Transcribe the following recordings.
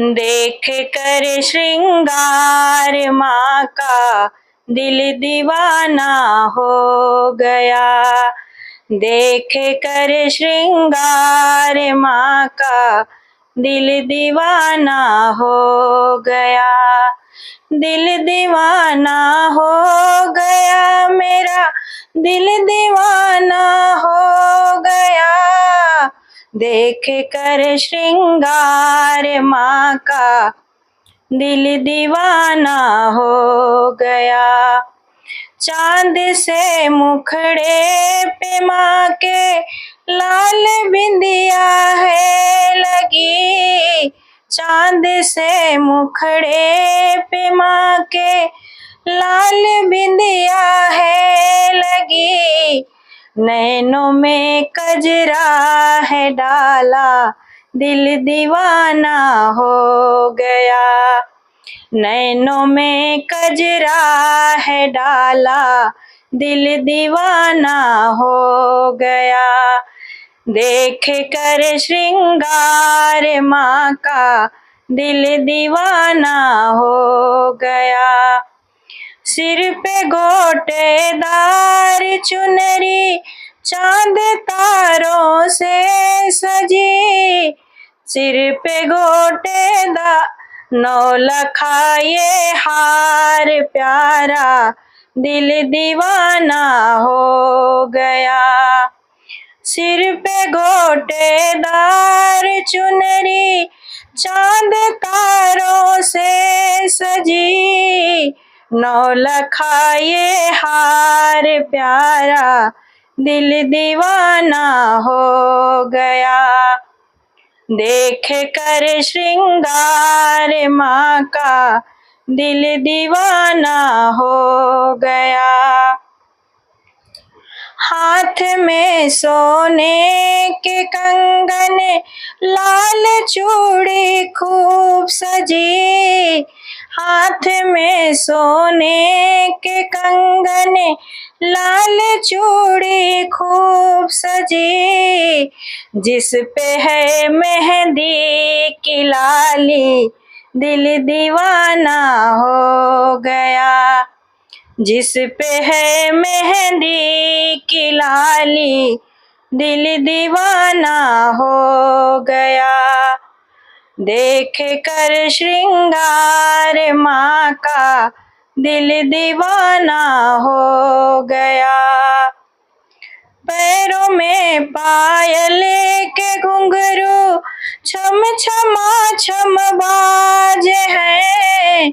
देख कर श्रृंगार माँ का दिल दीवाना हो गया। देख कर श्रृंगार माँ का दिल दीवाना हो गया। दिल दीवाना हो गया, मेरा दिल दीवाना हो गया। देख कर श्रृंगार माँ का दिल दीवाना हो गया। चांद से मुखड़े पे माँ के लाल बिंदिया है लगी। चांद से मुखड़े पे माँ के लाल बिंदिया है लगी। नैनों में कजरा है डाला, दिल दीवाना हो गया। नैनों में कजरा है डाला, दिल दीवाना हो गया। देख कर श्रृंगार माँ का दिल दीवाना हो गया। सिर पे गोटेदार चुनरी चांद तारों से सजी। सिर पे गोटेदार नौलखा ये हार प्यारा, दिल दीवाना हो गया। सिर पे गोटेदार चुनरी चांद तारों से सजी। नौलखा ये हार प्यारा, दिल दीवाना हो गया। देख कर श्रृंगार माँ का दिल दीवाना हो गया। हाथ में सोने के कंगन, लाल चूड़ी खूब सजी। हाथ में सोने के कंगन, लाल चूड़ी खूब सजी। जिस पे है मेहंदी की लाली, दिल दीवाना हो गया। जिस पे है मेहंदी की लाली, दिल दीवाना हो गया। देख कर श्रृंगार माँ का दिल दीवाना हो गया। पैरों में पायल के घुंघरू छम छमा छम बाज है।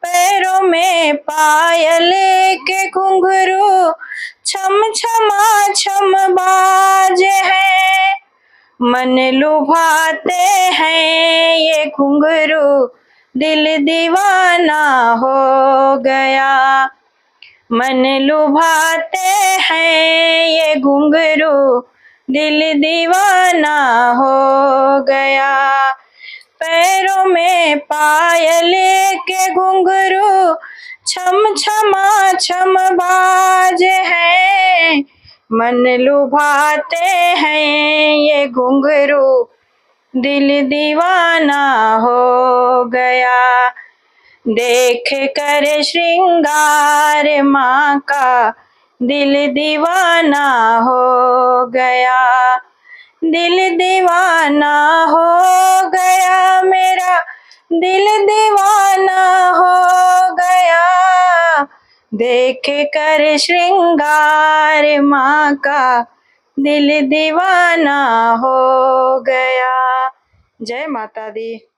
पैरों में पायल के घुंघरू छम छमा छम बाज है। मन लुभाते हैं ये घुंघरू, दिल दीवाना हो गया। मन लुभाते हैं ये घुंघरू, दिल दीवाना हो गया। पैरों में पायल के घुंघरू छम छमा छम बाज है। मन लुभाते हैं ये घुंघरू, दिल दीवाना हो गया। देख कर श्रृंगार माँ का दिल दीवाना हो गया। दिल दीवाना हो गया, मेरा दिल दीवाना हो गया। देख कर श्रृंगार माँ का दिल दीवाना हो गया। जय माता दी।